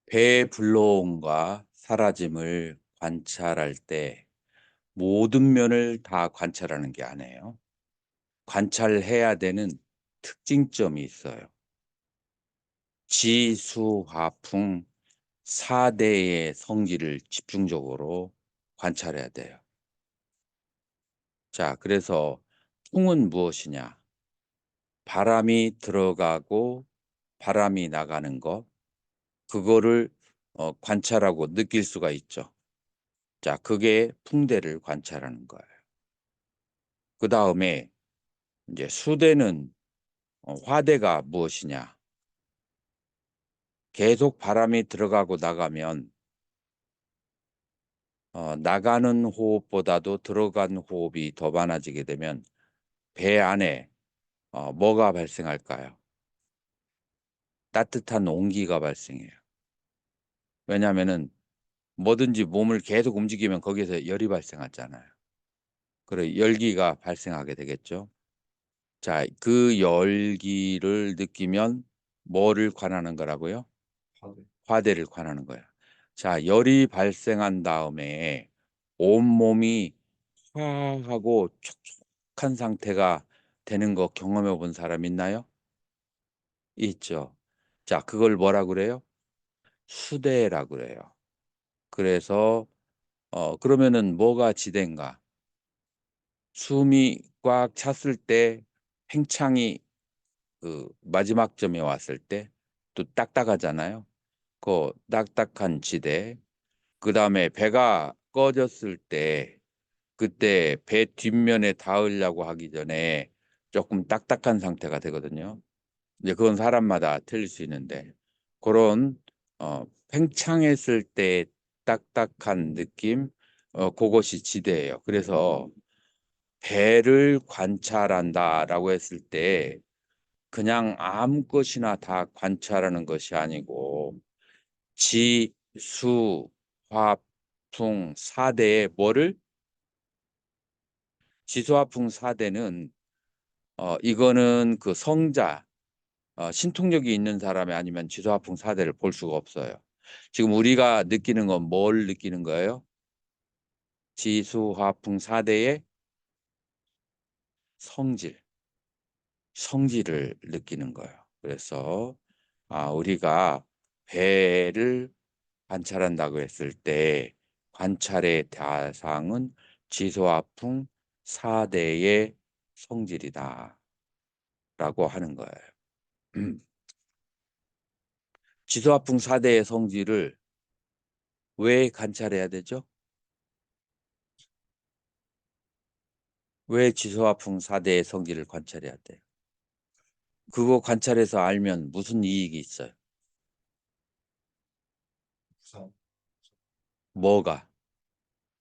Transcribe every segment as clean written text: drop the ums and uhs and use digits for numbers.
배의 불러옴과 사라짐을 관찰할 때 모든 면을 다 관찰하는 게 아니에요. 관찰해야 되는 특징점이 있어요. 지수화풍 4대의 성질을 집중적으로 관찰해야 돼요. 자, 그래서 풍은 무엇이냐? 바람이 들어가고 바람이 나가는 것, 그거를 관찰하고 느낄 수가 있죠. 자, 그게 풍대를 관찰하는 거예요. 그 다음에 이제 수대는 화대가 무엇이냐? 계속 바람이 들어가고 나가면 나가는 호흡보다도 들어간 호흡이 더 많아지게 되면 배 안에 뭐가 발생할까요? 따뜻한 온기가 발생해요. 왜냐하면은 뭐든지 몸을 계속 움직이면 거기서 열이 발생하잖아요. 그래 열기가 발생하게 되겠죠. 자, 그 열기를 느끼면 뭐를 관하는 거라고요? 화대. 화대를 관하는 거야. 자, 열이 발생한 다음에 온몸이 화하고 촉촉한 상태가 되는 거 경험해 본 사람 있나요? 있죠. 자, 그걸 뭐라 그래요? 수대라 그래요. 그래서 그러면은 뭐가 지대인가? 숨이 꽉 찼을 때 팽창이 그 마지막 점에 왔을 때 또 딱딱하잖아요. 그 딱딱한 지대. 그다음에 배가 꺼졌을 때 그때 배 뒷면에 닿으려고 하기 전에 조금 딱딱한 상태가 되거든요. 이제 그건 사람마다 틀릴 수 있는데 그런 팽창했을 때 딱딱한 느낌 그것이 지대예요. 그래서 배를 관찰한다라고 했을 때 그냥 아무 것이나 다 관찰하는 것이 아니고 지, 수, 화, 풍 4대의 뭐를 지수화풍 4대는 이거는 그 성자 신통력이 있는 사람이 아니면 지수화풍 4대를 볼 수가 없어요. 지금 우리가 느끼는 건 뭘 느끼는 거예요? 지수화풍 4대의 성질을 느끼는 거예요. 그래서 우리가 배를 관찰한다고 했을 때 관찰의 대상은 지소화풍 4대의 성질이다 라고 하는 거예요. 지소화풍 4대의 성질을 왜 관찰해야 되죠? 왜 지소화풍 4대의 성질을 관찰해야 돼요? 그거 관찰해서 알면 무슨 이익이 있어요? 무상. 뭐가?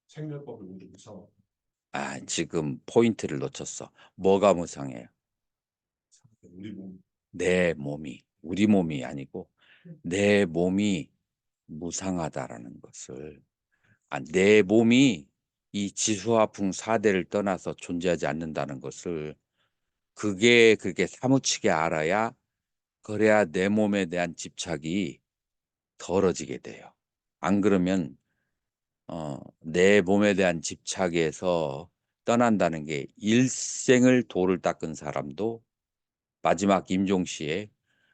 생명법을 우리 무상. 지금 포인트를 놓쳤어. 뭐가 무상해요? 우리 몸. 내 몸이, 우리 몸이 아니고 내 몸이 무상하다라는 것을 내 몸이 이 지수화풍 4대를 떠나서 존재하지 않는다는 것을 그게 사무치게 알아야 그래야 내 몸에 대한 집착이 덜어지게 돼요. 안 그러면 내 몸에 대한 집착에서 떠난다는 게 일생을 돌을 닦은 사람도 마지막 임종시에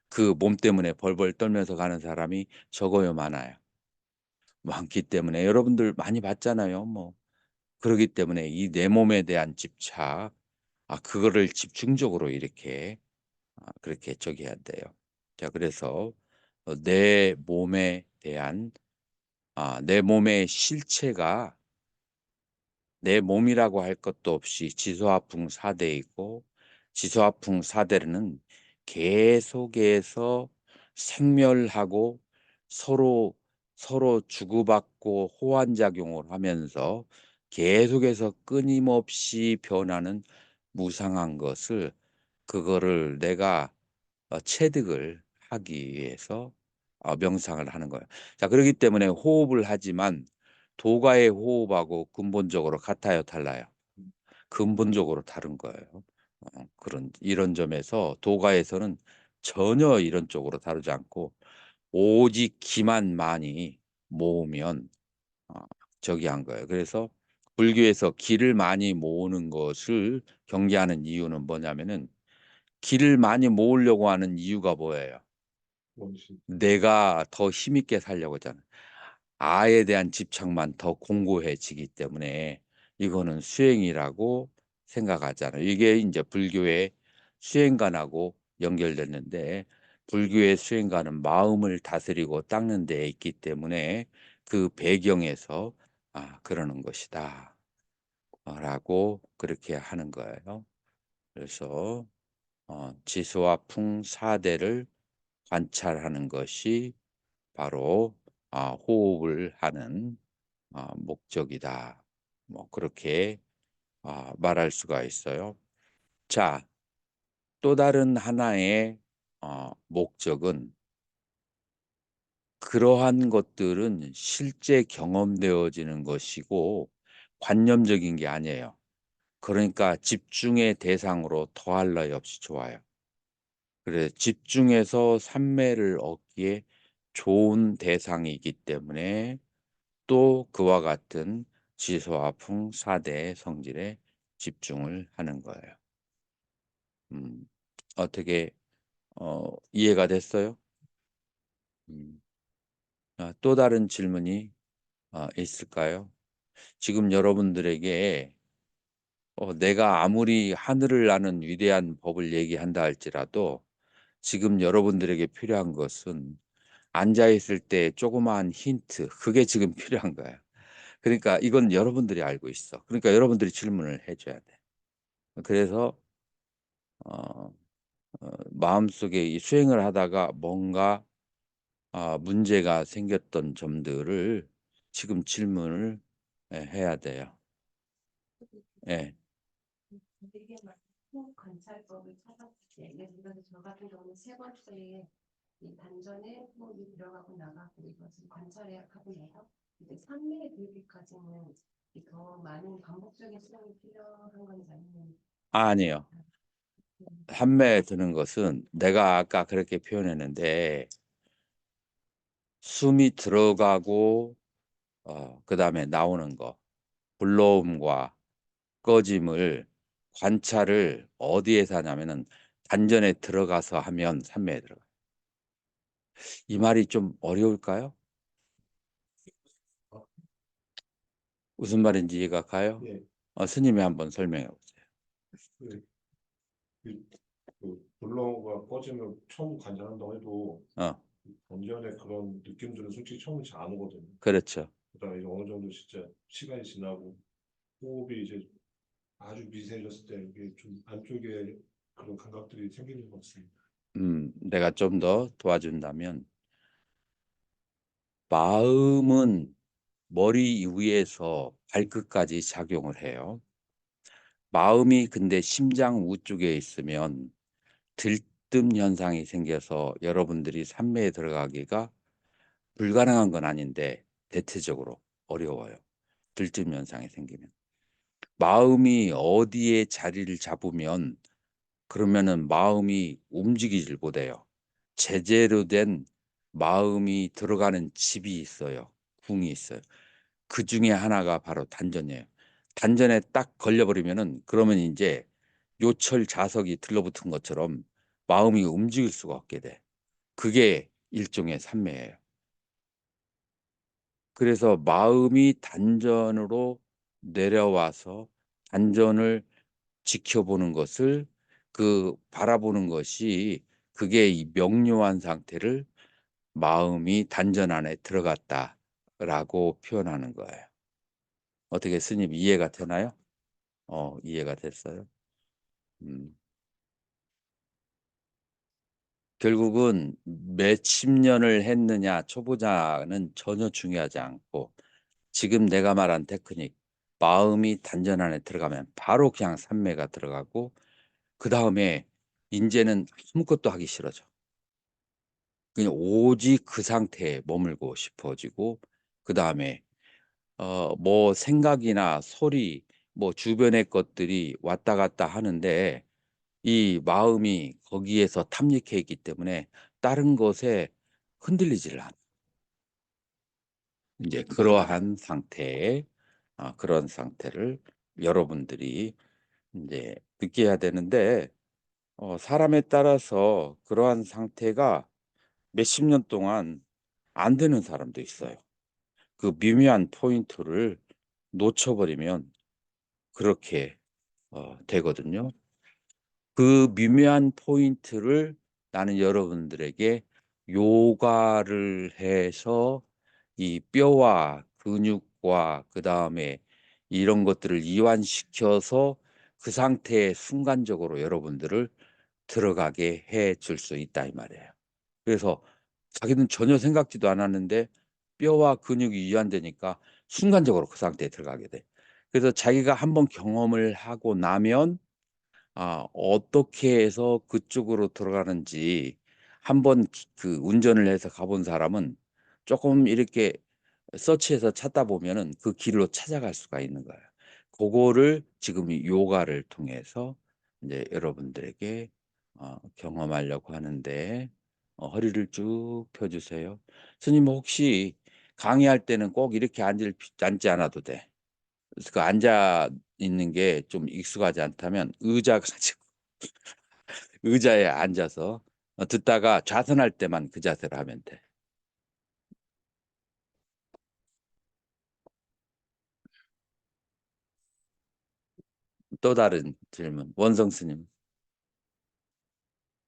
그 몸 때문에 벌벌 떨면서 가는 사람이 적어요, 많아요. 많기 때문에 여러분들 많이 봤잖아요. 뭐 그러기 때문에 이 내 몸에 대한 집착, 그거를 집중적으로 이렇게 그렇게 저기 해야 돼요. 자, 그래서 내 몸에 대한 내 몸의 실체가 내 몸이라고 할 것도 없이 지소화풍 4대이고 지소화풍 4대는 계속해서 생멸하고 서로 서로 주고받고 호환작용을 하면서 계속해서 끊임없이 변하는 무상한 것을 그거를 내가 체득을 하기 위해서 명상을 하는 거예요. 자, 그렇기 때문에 호흡을 하지만 도가의 호흡하고 근본적으로 같아요, 달라요? 근본적으로 다른 거예요. 그런 이런 점에서 도가에서는 전혀 이런 쪽으로 다루지 않고 오직 기만 많이 모으면 저기 한 거예요. 그래서 불교에서 기를 많이 모으는 것을 경계하는 이유는 뭐냐면은 기를 많이 모으려고 하는 이유가 뭐예요? 뭔지. 내가 더 힘있게 살려고 하잖아. 아에 대한 집착만 더 공고해지기 때문에 이거는 수행이라고 생각하잖아요. 이게 이제 불교의 수행관하고 연결됐는데 불교의 수행관은 마음을 다스리고 닦는 데 있기 때문에 그 배경에서 그러는 것이다. 라고 그렇게 하는 거예요. 그래서 지수와 풍 사대를 관찰하는 것이 바로 호흡을 하는 목적이다. 뭐 그렇게 말할 수가 있어요. 자, 또 다른 하나의 목적은 그러한 것들은 실제 경험되어지는 것이고 관념적인 게 아니에요. 그러니까 집중의 대상으로 더할 나위 없이 좋아요. 그래 집중해서 삼매를 얻기에 좋은 대상이기 때문에 또 그와 같은 지소화풍 4대 성질에 집중을 하는 거예요. 어떻게 이해가 됐어요? 음. 또 다른 질문이 있을까요? 지금 여러분들에게 내가 아무리 하늘을 나는 위대한 법을 얘기한다 할지라도 지금 여러분들에게 필요한 것은 앉아 있을 때 조그마한 힌트, 그게 지금 필요한 거예요. 그러니까 이건 여러분들이 알고 있어. 그러니까 여러분들이 질문을 해줘야 돼. 그래서 어, 마음속에 이 수행을 하다가 뭔가 문제가 생겼던 점들을 지금 질문을 해야 돼요. 예. 되게 많은 관찰법을 찾았을 때, 예를 들어서 저 같은 경우는 세 번째에 이 단전에 호흡이 들어가고 나가고 이것을 관찰해 하고 나서 이제 산매에 들기까지는 더 많은 반복적인 수련이 필요한 건지 아니면 아니요. 한매에 드는 것은 내가 아까 그렇게 표현했는데 숨이 들어가고 그다음에 나오는 거, 불러옴과 꺼짐을 관찰을 어디에서 하냐면은 단전에 들어가서 하면 삼매에 들어가요. 이 말이 좀 어려울까요? 무슨 말인지 이해가 가요? 예. 스님이 한번 설명해 보세요. 그, 블로그가 꺼지면 처음 관장한다고 해도 단전에 그런 느낌들은 솔직히 처음에 잘 안 오거든요. 그렇죠. 그다음에 이제 어느 정도 진짜 시간이 지나고 호흡이 이제 아주 미세해졌을 때 이게 좀 안쪽에 그런 감각들이 생기는 것 같습니다. 내가 좀 더 도와준다면 마음은 머리 위에서 발끝까지 작용을 해요. 마음이 근데 심장 우쪽에 있으면 들뜸 현상이 생겨서 여러분들이 삼매에 들어가기가 불가능한 건 아닌데 대체적으로 어려워요. 들뜸 현상이 생기면. 마음이 어디에 자리를 잡으면 그러면은 마음이 움직이질 못해요. 제재로 된 마음이 들어가는 집이 있어요. 궁이 있어요. 그 중에 하나가 바로 단전이에요. 단전에 딱 걸려버리면은 그러면 이제 요철 자석이 들러붙은 것처럼 마음이 움직일 수가 없게 돼. 그게 일종의 산매예요. 그래서 마음이 단전으로 내려와서 단전을 지켜보는 것을 바라보는 것이 그게 이 명료한 상태를 마음이 단전 안에 들어갔다라고 표현하는 거예요. 어떻게 스님 이해가 되나요? 이해가 됐어요. 음. 결국은 몇십 년을 했느냐 초보자는 전혀 중요하지 않고 지금 내가 말한 테크닉 마음이 단전 안에 들어가면 바로 그냥 삼매가 들어가고 그 다음에 이제는 아무것도 하기 싫어져. 그냥 오직 그 상태에 머물고 싶어지고 그 다음에 뭐 생각이나 소리 뭐 주변의 것들이 왔다 갔다 하는데 이 마음이 거기에서 탐닉해 있기 때문에 다른 것에 흔들리지를 않아. 이제 그러한 상태에 그런 상태를 여러분들이 이제 느껴야 되는데 사람에 따라서 그러한 상태가 몇십 년 동안 안 되는 사람도 있어요. 그 미묘한 포인트를 놓쳐버리면 그렇게 되거든요. 그 미묘한 포인트를 나는 여러분들에게 요가를 해서 이 뼈와 근육과 그다음에 이런 것들을 이완시켜서 그 상태에 순간적으로 여러분들을 들어가게 해 줄 수 있다 이 말이에요. 그래서 자기는 전혀 생각지도 않았는데 뼈와 근육이 이완되니까 순간적으로 그 상태에 들어가게 돼. 그래서 자기가 한번 경험을 하고 나면 어떻게 해서 그쪽으로 들어가는지 한번 그 운전을 해서 가본 사람은 조금 이렇게 서치해서 찾다 보면은 그 길로 찾아갈 수가 있는 거예요. 그거를 지금 이 요가를 통해서 이제 여러분들에게 경험하려고 하는데 허리를 쭉 펴 주세요. 스님 혹시 강의할 때는 꼭 이렇게 앉지 않아도 돼. 그래서 그 앉아 있는 게 좀 익숙하지 않다면 의자 가지고 의자에 앉아서 듣다가 좌선할 때만 그 자세로 하면 돼. 또 다른 질문. 원성 스님.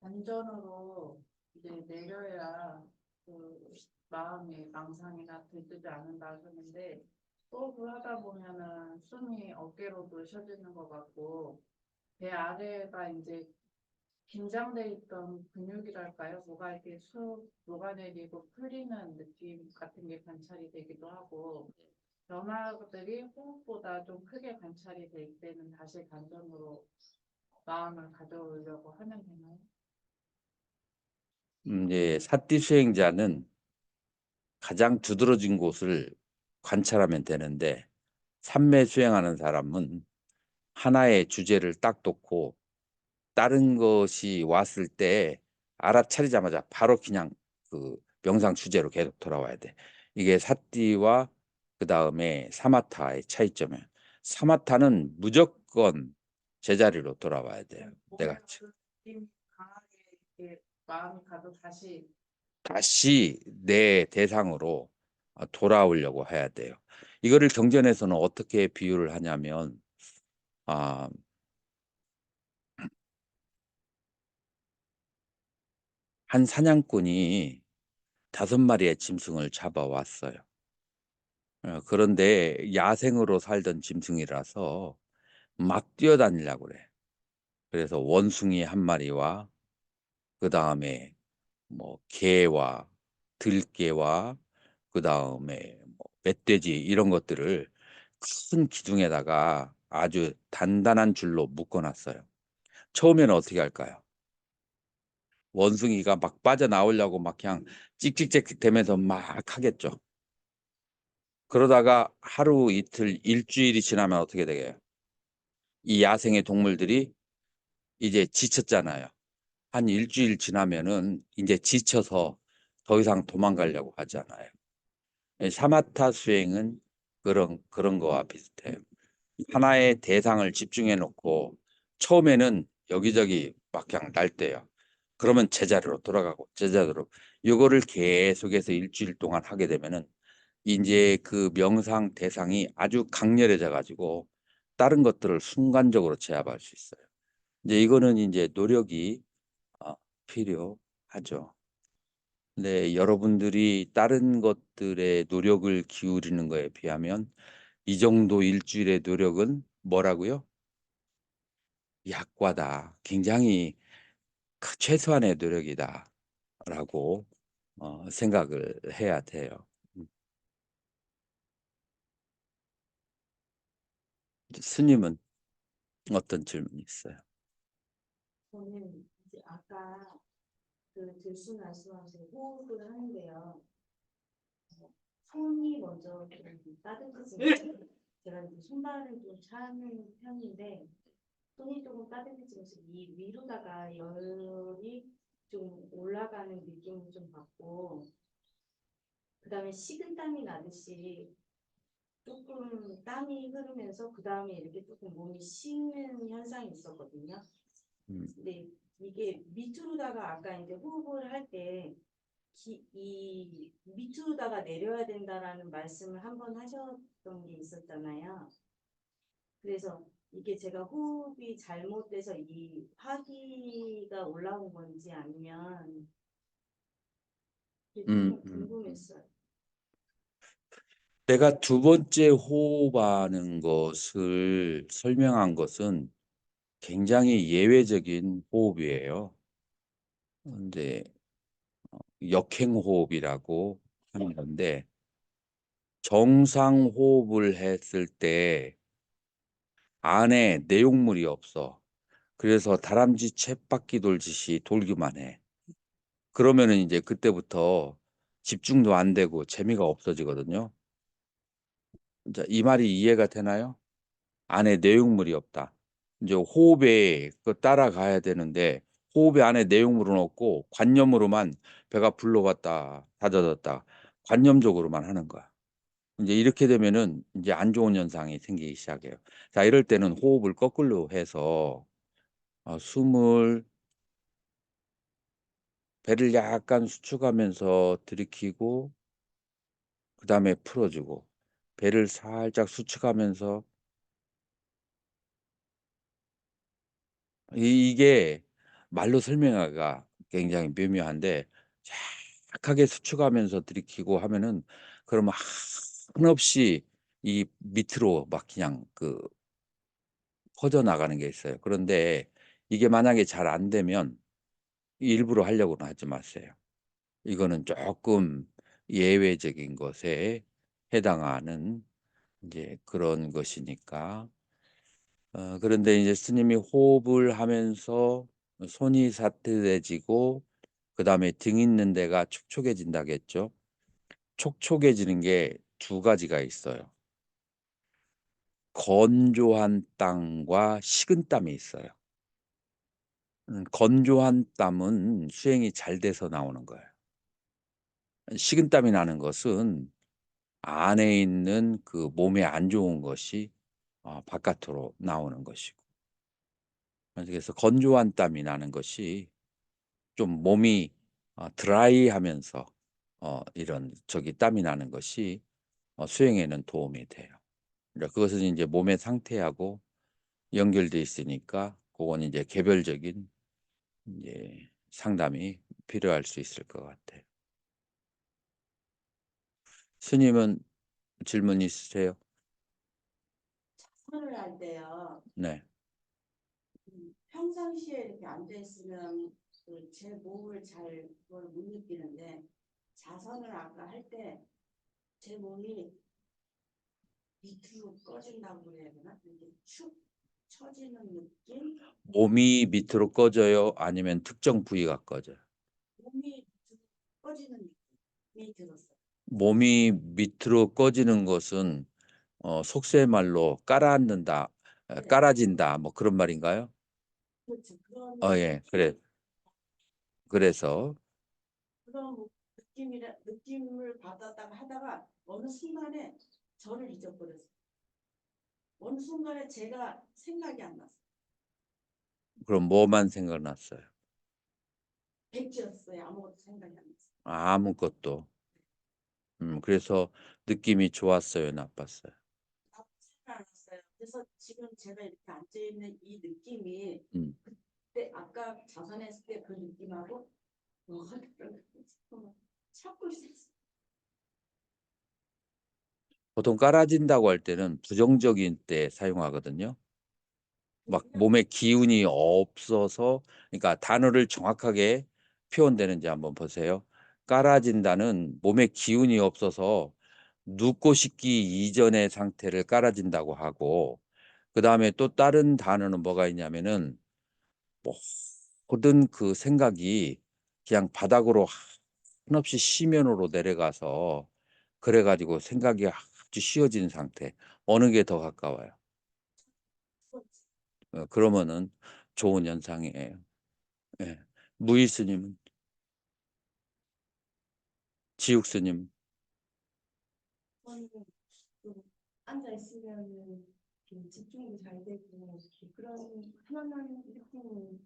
안전으로 이제 내려야 그 마음의 망상이나 들뜨지 않는다 하셨는데 또 그 하다 보면은 숨이 어깨로도 쉬어지는 것 같고 배 아래가 이제 긴장돼 있던 근육이랄까요? 뭐가 이렇게 쑥 녹아내리고 풀리는 느낌 같은 게 관찰이 되기도 하고 변화들이 호흡보다 좀 크게 관찰이 될 때는 다시 간전으로 마음을 가져오려고 하면 되나요? 이제 사띠 수행자는 가장 두드러진 곳을 관찰하면 되는데 삼매 수행하는 사람은 하나의 주제를 딱 놓고 다른 것이 왔을 때 알아차리자마자 바로 그냥 그 명상 주제로 계속 돌아와야 돼. 이게 사띠와 그다음에 사마타의 차이점이에요. 사마타는 무조건 제자리로 돌아와야 돼요. 내가 느낌 강하게 이렇게 마음이 가도 다시 내 대상으로 돌아오려고 해야 돼요. 이거를 경전에서는 어떻게 비유를 하냐면 아, 한 사냥꾼이 5마리의 짐승을 잡아왔어요. 그런데 야생으로 살던 짐승이라서 막 뛰어다니려고 그래. 그래서 원숭이 1마리와 그다음에 뭐 개와 들개와 그다음에 뭐 멧돼지 이런 것들을 큰 기둥에다가 아주 단단한 줄로 묶어 놨어요. 처음에는 어떻게 할까요? 원숭이가 막 빠져나오려고 막 그냥 찍찍찍찍 대면서 막 하겠죠. 그러다가 하루 이틀 일주일이 지나면 어떻게 되게요? 이 야생의 동물들이 이제 지쳤잖아요. 한 일주일 지나면은 이제 지쳐서 더 이상 도망가려고 하잖아요. 사마타 수행은 그런 거와 비슷해요. 하나의 대상을 집중해 놓고 처음에는 여기저기 막 그냥 날때요. 그러면 제자리로 돌아가고 제자리로 요거를 계속해서 일주일 동안 하게 되면은 이제 그 명상 대상이 아주 강렬해져 가지고 다른 것들을 순간적으로 제압할 수 있어요. 이제 이거는 이제 노력이 필요하죠. 근데 여러분들이 다른 것들에 노력을 기울이는 거에 비하면 이 정도 일주일의 노력은 뭐라고요? 약과다. 굉장히 최소한의 노력이다라고 생각을 해야 돼요. 음. 스님은 어떤 질문이 있어요? 저는 이제 아까 그 들수 말씀하신 호흡을 하는데요. 손이 먼저 좀 따뜻해지고 제가 이제 손발을 좀 차는 편인데 손이 조금 따뜻해지면서 이 위로다가 열이 좀 올라가는 느낌을 좀 받고, 그다음에 식은땀이 나듯이 조금 땀이 흐르면서 그다음에 이렇게 조금 몸이 식는 현상이 있었거든요. 음. 근데 이게 밑으로다가 아까 이제 호흡을 할 때 이 밑으로다가 내려야 된다라는 말씀을 한번 하셨던 게 있었잖아요. 그래서 이게 제가 호흡이 잘못돼서 이 화기가 올라온 건지 아니면 그게 음, 조금 궁금했어요. 내가 두 번째 호흡하는 것을 설명한 것은 굉장히 예외적인 호흡이에요. 근데 역행호흡이라고 하는 건데, 정상 호흡을 했을 때 안에 내용물이 없어. 그래서 다람쥐 쳇바퀴 돌듯이 돌기만 해. 그러면은 이제 그때부터 집중도 안 되고 재미가 없어지거든요. 자, 이 말이 이해가 되나요? 안에 내용물이 없다. 이제 호흡에 그 따라가야 되는데 호흡에 안에 내용물은 없고 관념으로만 배가 불러왔다 닫아졌다 관념적으로만 하는 거야. 이제 이렇게 되면은 이제 안 좋은 현상이 생기기 시작해요. 자, 이럴 때는 호흡을 거꾸로 해서 숨을 배를 약간 수축하면서 들이키고 그다음에 풀어주고 배를 살짝 수축하면서 이게 말로 설명하기가 굉장히 묘묘한데 약하게 수축하면서 들이키고 하면은 그러면 한없이 이 밑으로 막 그냥 그 퍼져나가는 게 있어요. 그런데 이게 만약에 잘 안 되면 일부러 하려고는 하지 마세요. 이거는 조금 예외적인 것에 해당하는 이제 그런 것이니까. 그런데 이제 스님이 호흡을 하면서 손이 사트해지고 그다음에 등 있는 데가 촉촉해진다겠죠. 촉촉해지는 게 두 가지가 있어요. 건조한 땀과 식은 땀이 있어요. 건조한 땀은 수행이 잘 돼서 나오는 거예요. 식은 땀이 나는 것은 안에 있는 그 몸에 안 좋은 것이 바깥으로 나오는 것이고. 그래서 건조한 땀이 나는 것이 좀 몸이 드라이하면서 이런 저기 땀이 나는 것이 수행에는 도움이 돼요. 그러니까 그것은 이제 몸의 상태하고 연결돼 있으니까 그건 이제 개별적인 이제 상담이 필요할 수 있을 것 같아요. 스님은 질문 있으세요? 차선을 할 때요. 네. 평상시에 이렇게 앉아 있으면 제 몸을 잘 그걸 못 느끼는데 자선을 아까 할 때 제 몸이 밑으로 꺼진다고 그래야 되나? 이렇게 축 처지는 느낌? 몸이 밑으로 꺼져요? 아니면 특정 부위가 꺼져요? 몸이 밑으로 꺼지는 느낌이 들었어요. 몸이 밑으로 꺼지는 것은 속세 말로 깔아앉는다, 네. 깔아진다, 뭐 그런 말인가요? 그렇죠. 그런 예, 그래. 그래서 그런 느낌을 받았다가 하다가 어느 순간에 저를 잊어버렸어요. 어느 순간에 제가 생각이 안 났어요. 그럼 뭐만 생각났어요? 백지였어요. 아무것도 생각이 안 났어요. 아무것도. 그래서 느낌이 좋았어요, 나빴어요? 나쁘지는 않았어요. 그래서 지금 제가 이렇게 앉아 있는 이 느낌이 음. 그때 아까 자선했을 때 그 느낌하고 찾고 있었어요. 보통 깔아진다고 할 때는 부정적인 때 사용하거든요. 막 몸에 기운이 없어서, 그러니까 단어를 정확하게 표현되는지 한번 보세요. 깔아진다는 몸에 기운이 없어서 눕고 싶기 이전의 상태를 깔아진다고 하고, 그 다음에 또 다른 단어는 뭐가 있냐면은 모든 그 생각이 그냥 바닥으로 한없이 시면으로 내려가서 그래가지고 생각이 아주 쉬워진 상태. 어느 게 더 가까워요? 그러면은 좋은 현상이에요. 예. 무희 스님은, 지육 스님. 저는 좀 앉아 있으면은 좀 집중도 잘 되고 그런 편안한 느낌이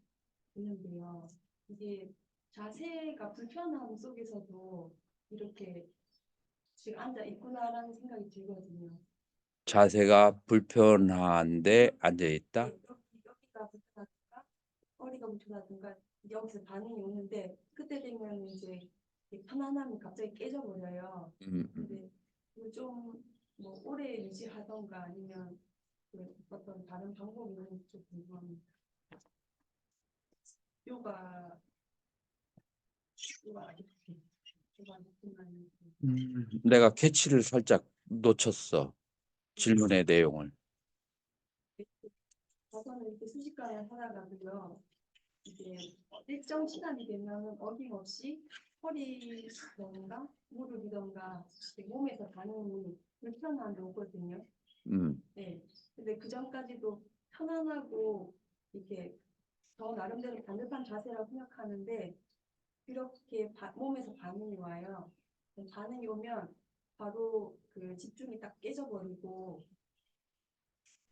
있는데요. 이게 자세가 불편함 속에서도 이렇게 지금 앉아 있구나라는 생각이 들거든요. 자세가 불편한데 앉아 있다. 네, 여기가 불편하든가 허리가 불편하든가 여기서 반응이 오는데 그때 되면 이제 이 편안함이 갑자기 깨져버려요. 근데 좀뭐 오래 유지하던가 아니면 그 어떤 다른 방법이 있는지 좀 궁금합니다. 요가 요가 요가 느낌만 내가 캐치를 살짝 놓쳤어. 질문의 내용을. 저는 이렇게 순식간에 살아가고요. 이제 일정 시간이 되면 어김없이 허리던가 무릎이던가 몸에서 반응이 불편함이 오거든요. 음, 네. 근데 그 전까지도 편안하고 이렇게 저 나름대로 반듯한 자세라고 생각하는데 이렇게 몸에서 반응이 와요. 반응이 오면 바로 그 집중이 딱 깨져버리고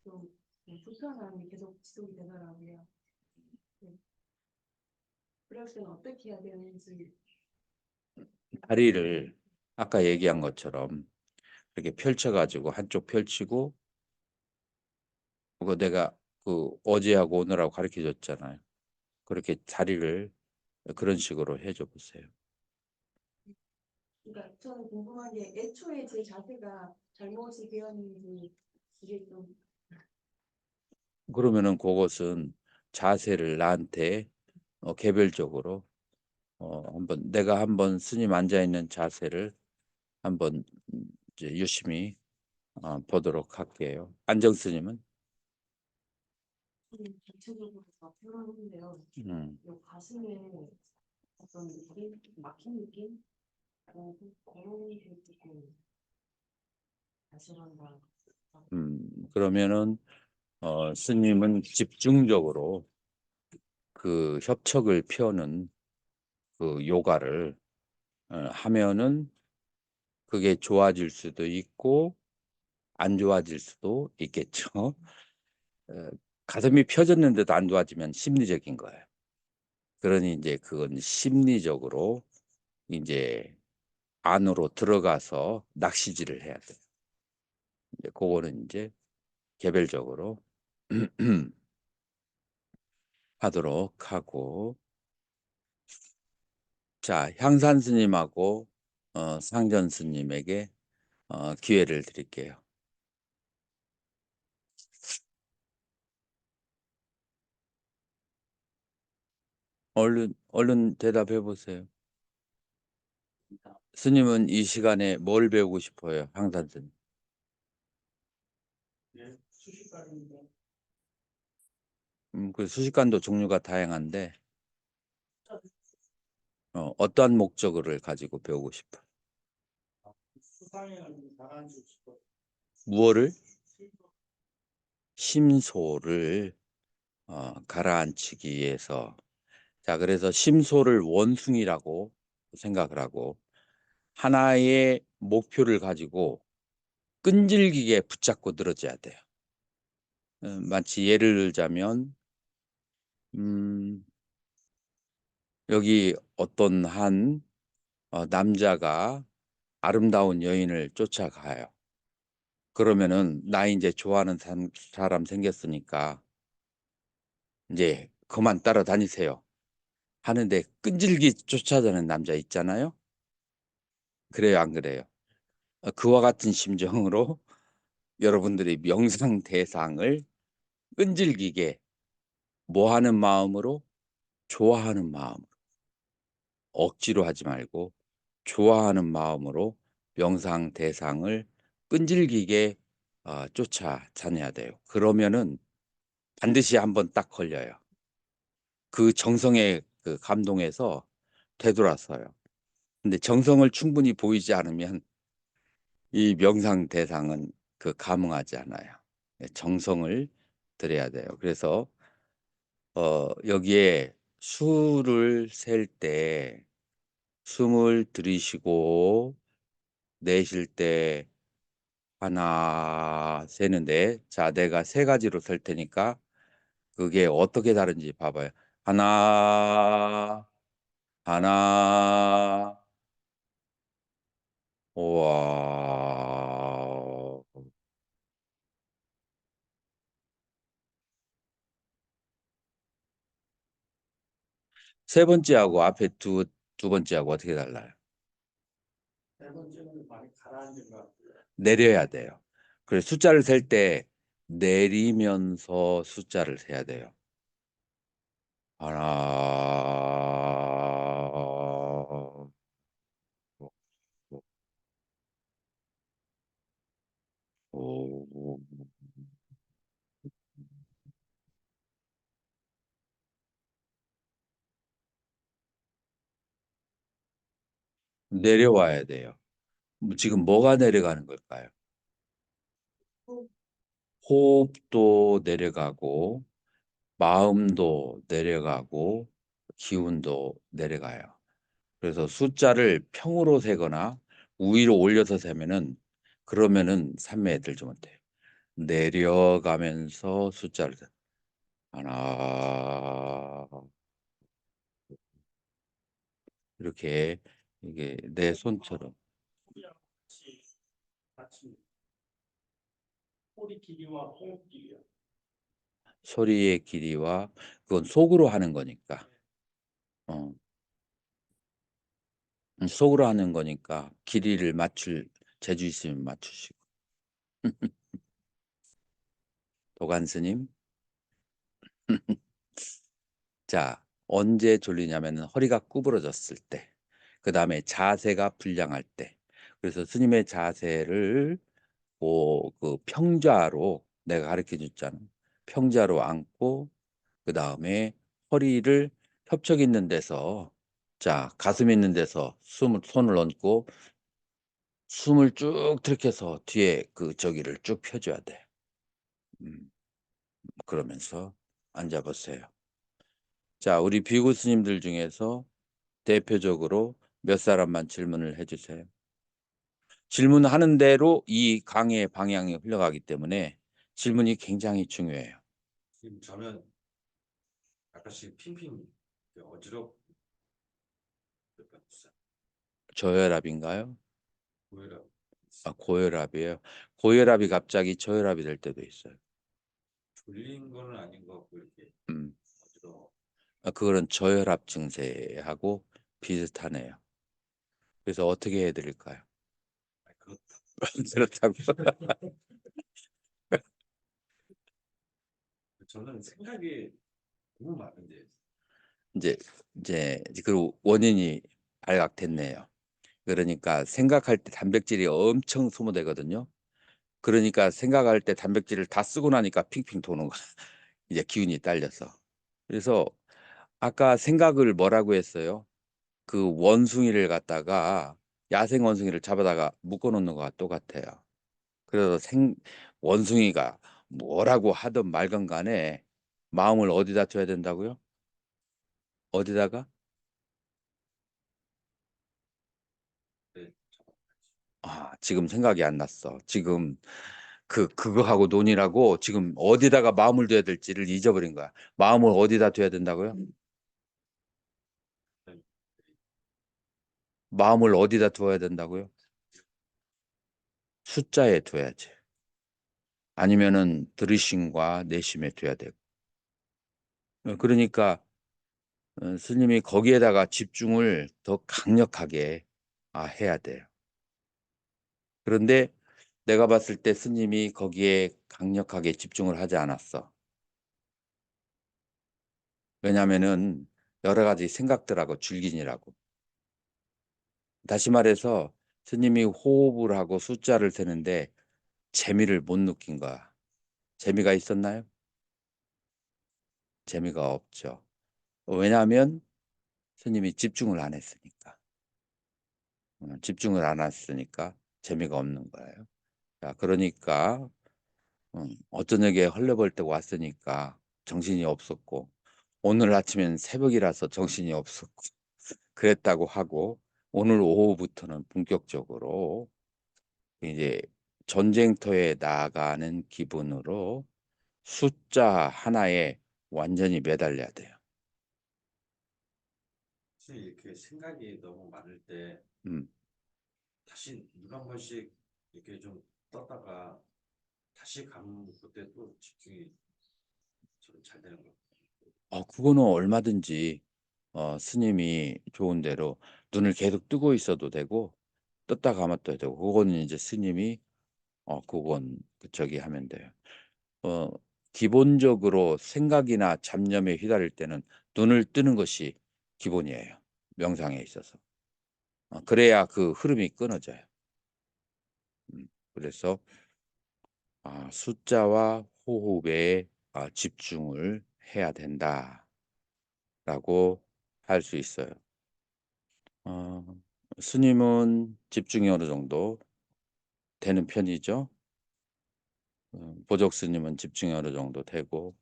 좀 불편함이 계속 지속이 되더라고요. 네. 그럴 때는 어떻게 해야 되는지. 다리를 아까 얘기한 것처럼 이렇게 펼쳐가지고 한쪽 펼치고, 그거 내가 그 어제하고 오늘하고 가르쳐 줬잖아요. 그렇게 다리를 그런 식으로 해줘 보세요. 그러니까 저는 궁금한 게 애초에 제 자세가 잘못이 되었는지 이게 좀 그러면은 그것은 자세를 나한테 개별적으로 내가 한번 스님 앉아 있는 자세를 한번 이제 유심히 보도록 할게요. 안정 스님은 전체적으로 다 편안한데요. 음, 요 가슴에 어떤 느낌? 막힌 느낌? 그런 게 조금 발생한다. 그러면은 스님은 집중적으로 그 협척을 펴는 그 요가를 하면은 그게 좋아질 수도 있고 안 좋아질 수도 있겠죠. 가슴이 펴졌는데도 안 좋아지면 심리적인 거예요. 그러니 이제 그건 심리적으로 이제 안으로 들어가서 낚시질을 해야 돼요. 이제 그거는 이제 개별적으로 하도록 하고, 자, 향산 스님하고 상전 스님에게 기회를 드릴게요. 얼른 대답해 보세요. 스님은 이 시간에 뭘 배우고 싶어요, 향산 스님? 수식관인데 그 수식관도 종류가 다양한데 어떠한 목적을 가지고 배우고 싶어? 수상에는 가라앉을 싶어. 무엇을? 심소를 가라앉히기 위해서. 자, 그래서 심소를 원숭이라고 생각을 하고 하나의 목표를 가지고 끈질기게 붙잡고 늘어져야 돼요. 마치 예를 들자면 여기 어떤 한 남자가 아름다운 여인을 쫓아가요. 그러면은 나 이제 좋아하는 사람 생겼으니까 이제 그만 따라다니세요 하는데 끈질기 쫓아가는 남자 있잖아요. 그래요, 안 그래요? 그와 같은 심정으로 여러분들이 명상 대상을 끈질기게 뭐 하는 마음으로? 좋아하는 마음으로. 억지로 하지 말고 좋아하는 마음으로 명상 대상을 끈질기게 쫓아다녀야 돼요. 그러면은 반드시 한번 딱 걸려요. 그 정성의 그 감동에서 되돌아서요. 근데 정성을 충분히 보이지 않으면 이 명상 대상은 감응하지 않아요. 정성을 들여야 돼요. 그래서 여기에 수를 셀 때 숨을 들이쉬고 내쉴 때 하나 세는데, 자, 내가 세 가지로 셀 테니까 그게 어떻게 다른지 봐봐요. 하나, 하나, 우와. 세 번째하고 앞에 두 번째하고 어떻게 달라요? 세 번째는 많이 가라앉은 것 같고요. 내려야 돼요. 그래서 숫자를 셀 때 내리면서 숫자를 세야 돼요. 하나, 오, 내려와야 돼요. 지금 뭐가 내려가는 걸까요? 호흡도 내려가고, 마음도 내려가고, 기운도 내려가요. 그래서 숫자를 평으로 세거나 위로 올려서 세면은, 그러면은 산매에 들지 못해요. 내려가면서 숫자를 하나, 이렇게, 이게 내 손처럼 같이 소리 길이와 호흡 길이요. 소리의 길이와, 그건 속으로 하는 거니까 어, 속으로 하는 거니까 길이를 맞출 재주 있으면 맞추시고. 도간 스님. 자, 언제 졸리냐면은 허리가 구부러졌을 때, 그 다음에 자세가 불량할 때. 그래서 스님의 자세를 그 평좌로 내가 가르쳐 줬잖아. 평좌로 앉고, 그 다음에 허리를 협착 있는 데서, 자, 가슴 있는 데서 손을 얹고 숨을 쭉 들이켜서 뒤에 그 저기를 쭉 펴줘야 돼. 그러면서 앉아보세요. 자, 우리 비구 스님들 중에서 대표적으로 몇 사람만 질문을 해주세요. 질문하는 대로 이 강의 방향이 흘러가기 때문에 질문이 굉장히 중요해요. 지금 저는 약간씩 핑핑 어지럽 있어요. 저혈압인가요? 오히려 아, 고혈압이에요. 고혈압이 갑자기 저혈압이 될 때도 있어요. 졸린 거는 아닌 것 같고 이렇게 음, 어지러워. 그거는 저혈압 증세하고 비슷하네요. 그래서 어떻게 해드릴까요? 그것 그렇다고. 저는 생각이 너무 많은데 이제 그 원인이 발각됐네요. 그러니까 생각할 때 단백질이 엄청 소모되거든요. 그러니까 생각할 때 단백질을 다 쓰고 나니까 핑핑 도는 거야. 이제 기운이 딸려서. 그래서 아까 생각을 뭐라고 했어요? 그 원숭이를 갖다가 야생 원숭이를 잡아다가 묶어놓는 거와 똑같아요. 그래서 원숭이가 뭐라고 하든 말건 간에 마음을 어디다 둬야 된다고요? 어디다가? 네, 지금 생각이 안 났어. 지금 그거하고 논의라고 지금 어디다가 마음을 둬야 될지를 잊어버린 거야. 마음을 어디다 둬야 된다고요? 마음을 어디다 두어야 된다고요? 숫자에 둬야지. 아니면은 들으심과 내심에 둬야 되고. 그러니까 스님이 거기에다가 집중을 더 강력하게 해야 돼요. 그런데 내가 봤을 때 스님이 거기에 강력하게 집중을 하지 않았어. 왜냐하면은 여러 가지 생각들하고 줄기니라고. 다시 말해서 스님이 호흡을 하고 숫자를 세는데 재미를 못 느낀 거야. 재미가 있었나요? 재미가 없죠. 왜냐하면 스님이 집중을 안 했으니까. 집중을 안 했으니까 재미가 없는 거예요. 자, 그러니까 어저녁에 헐레벌떡 왔으니까 정신이 없었고 오늘 아침엔 새벽이라서 정신이 없었고 그랬다고 하고 오늘 오후부터는 본격적으로 이제 전쟁터에 나가는 기분으로 숫자 하나에 완전히 매달려야 돼요. 사실 이렇게 생각이 너무 많을 때 음. 다시 눈 한 번씩 이렇게 좀 떴다가 다시 감으면 그때 또 집중이 좀 잘 되는 것 같아요. 그거는 얼마든지 스님이 좋은 대로 눈을 계속 뜨고 있어도 되고 떴다 감았다 되고 그거는 이제 스님이 그건 저기 하면 돼요. 기본적으로 생각이나 잡념에 휘달릴 때는 눈을 뜨는 것이 기본이에요. 명상에 있어서. 그래야 그 흐름이 끊어져요. 그래서 숫자와 호흡에 집중을 해야 된다라고 할 수 있어요. 스님은 집중이 어느 정도 되는 편이죠. 보적 스님은 집중이 어느 정도 되고.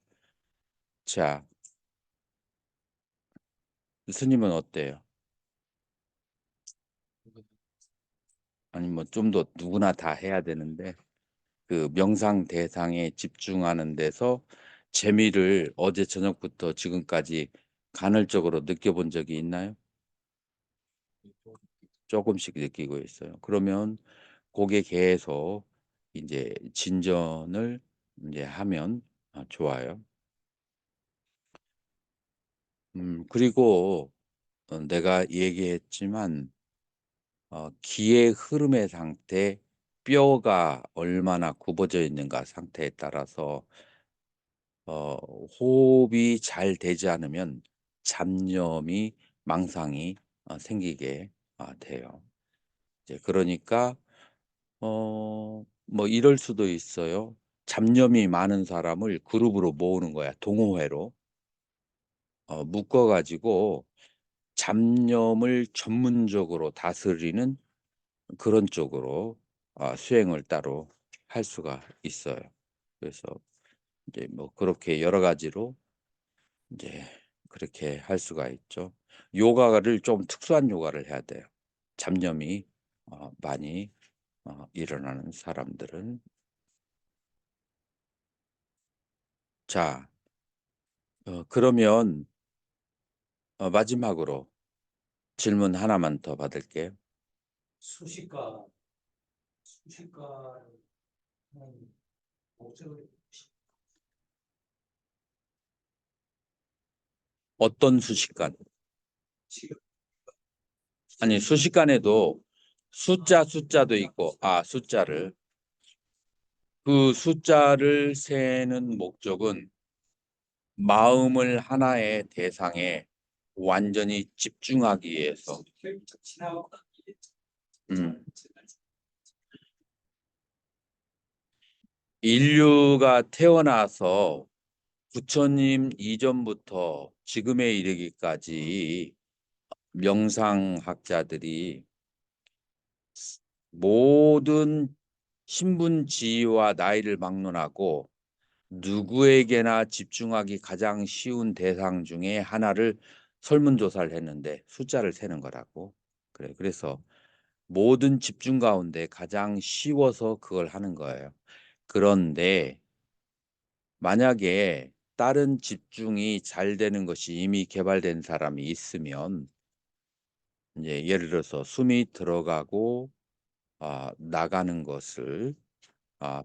자, 스님은 어때요? 아니 뭐 좀 더 누구나 다 해야 되는데 그 명상 대상에 집중하는 데서 재미를 어제 저녁부터 지금까지 간헐적으로 느껴본 적이 있나요? 조금씩 느끼고 있어요. 그러면 그게 계속 이제 진전을 이제 하면 좋아요. 그리고 내가 얘기했지만 기의 흐름의 상태, 뼈가 얼마나 굽어져 있는가 상태에 따라서 호흡이 잘 되지 않으면 잡념이 망상이 생기게 돼요. 이제 그러니까 뭐 이럴 수도 있어요. 잡념이 많은 사람을 그룹으로 모으는 거야. 동호회로 묶어 가지고 잡념을 전문적으로 다스리는 그런 쪽으로 수행을 따로 할 수가 있어요. 그래서 이제 뭐 그렇게 여러 가지로 이제 그렇게 할 수가 있죠. 요가를 좀 특수한 요가를 해야 돼요. 잡념이 많이 일어나는 사람들은. 자, 그러면 마지막으로 질문 하나만 더 받을게요. 수식과 목적을 어떤 수식관? 지금 아니 수식관에도 숫자도 있고 숫자를 그 숫자를 세는 목적은 마음을 하나의 대상에 완전히 집중하기 위해서. 지나고 음. 인류가 태어나서 부처님 이전부터 지금에 이르기까지 명상학자들이 모든 신분 지위와 나이를 막론하고 누구에게나 집중하기 가장 쉬운 대상 중에 하나를 설문조사를 했는데 숫자를 세는 거라고. 그래. 그래서 모든 집중 가운데 가장 쉬워서 그걸 하는 거예요. 그런데 만약에 다른 집중이 잘 되는 것이 이미 개발된 사람이 있으면 이제 예를 들어서 숨이 들어가고 나가는 것을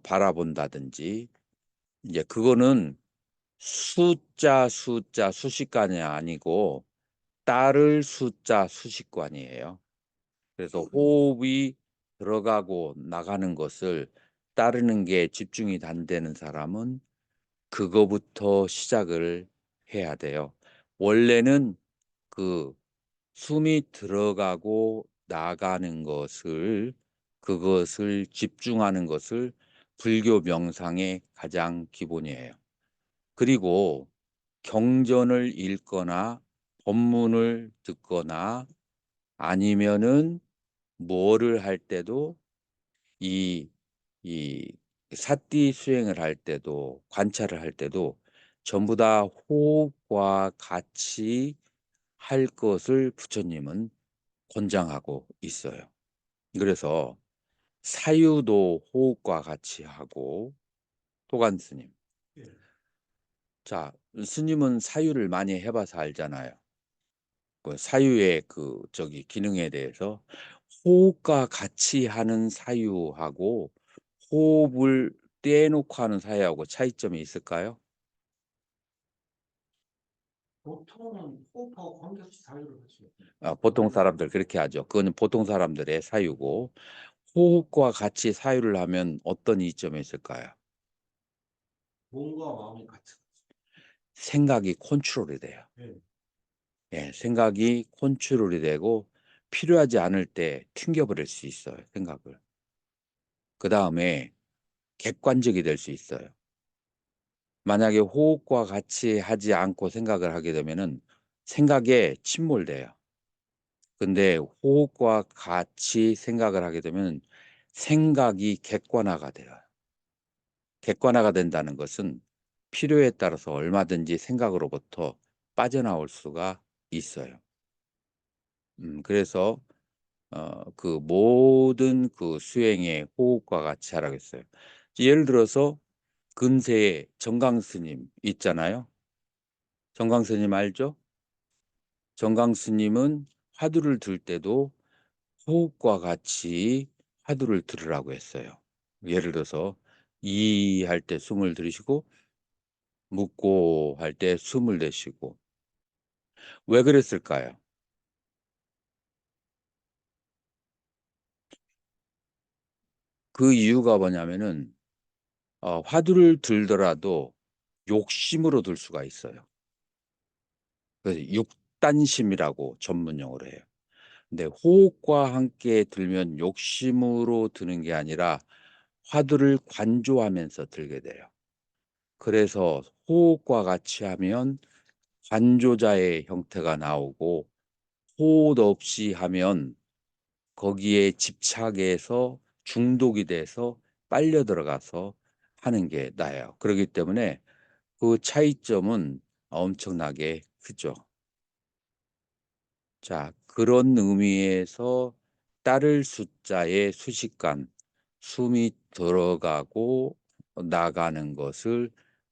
바라본다든지 이제 그거는 숫자 수식관이 아니고 따를 숫자 수식관이에요. 그래서 호흡이 들어가고 나가는 것을 따르는 게 집중이 안 되는 사람은 그거부터 시작을 해야 돼요. 원래는 그 숨이 들어가고 나가는 그것을 집중하는 것을 불교 명상의 가장 기본이에요. 그리고 경전을 읽거나 법문을 듣거나 아니면은 뭐를 할 때도 이 사띠 수행을 할 때도 관찰을 할 때도 전부 다 호흡과 같이 할 것을 부처님은 권장하고 있어요. 그래서 사유도 호흡과 같이 하고 도관 스님. 예. 자, 스님은 사유를 많이 해봐서 알잖아요. 그 사유의 그 저기 기능에 대해서 호흡과 같이 하는 사유하고 호흡을 떼놓고 하는 사유하고 차이점이 있을까요? 보통은 호흡하고 관계없이 사유를 하죠. 보통 사람들 그렇게 하죠. 그건 보통 사람들의 사유고 호흡과 같이 사유를 하면 어떤 이점이 있을까요? 몸과 마음이 같이. 생각이 컨트롤이 돼요. 예. 예, 생각이 컨트롤이 되고 필요하지 않을 때 튕겨버릴 수 있어요. 생각을. 그 다음에 객관적이 될 수 있어요. 만약에 호흡과 같이 하지 않고 생각을 하게 되면은 생각에 침몰돼요. 근데 호흡과 같이 생각을 하게 되면 생각이 객관화가 돼요. 객관화가 된다는 것은 필요에 따라서 얼마든지 생각으로부터 빠져나올 수가 있어요. 그래서 그 모든 그 수행의 호흡과 같이 하라고 했어요. 예를 들어서 근세에 정강스님 있잖아요. 정강스님 알죠? 정강스님은 화두를 들 때도 호흡과 같이 화두를 들으라고 했어요. 예를 들어서 이 할 때 숨을 들이쉬고 묻고 할 때 숨을 내쉬고. 왜 그랬을까요? 그 이유가 뭐냐면은 화두를 들더라도 욕심으로 들 수가 있어요. 그래서 육단심이라고 전문용어로 해요. 근데 호흡과 함께 들면 욕심으로 드는 게 아니라 화두를 관조하면서 들게 돼요. 그래서 호흡과 같이 하면 관조자의 형태가 나오고 호흡 없이 하면 거기에 집착해서 중독이 돼서 빨려 들어가서 하는 게 나아요. 그렇기 때문에 그 차이점은 엄청나게 크죠. 자, 그런 의미에서 따를 숫자의 수식관, 숨이 들어가고 나가는 것을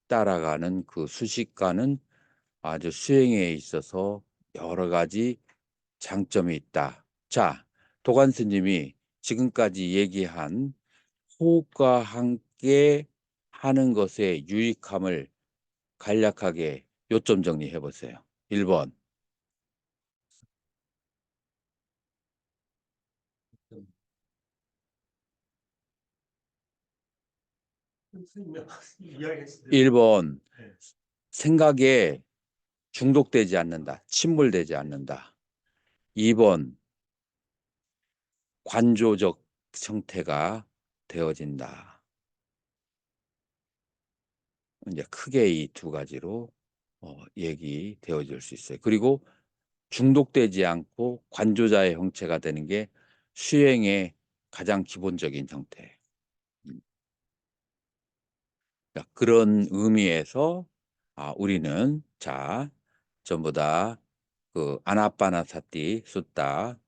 따라가는 그 수식관은 아주 수행에 있어서 여러 가지 장점이 있다. 자, 도관 스님이 지금까지 얘기한 호흡과 함께 하는 것의 유익함을 간략하게 요점 정리해 보세요. 1번. 선생님 이야기했을 때 1번. 예. 생각에 중독되지 않는다. 침몰되지 않는다. 2번. 관조적 형태가 되어진다. 이제 크게 이 두 가지로 얘기되어질 수 있어요. 그리고 중독되지 않고 관조자의 형체가 되는 게 수행의 가장 기본적인 형태. 그런 의미에서 우리는 자 전부 다 그 아나빠나사티 숫다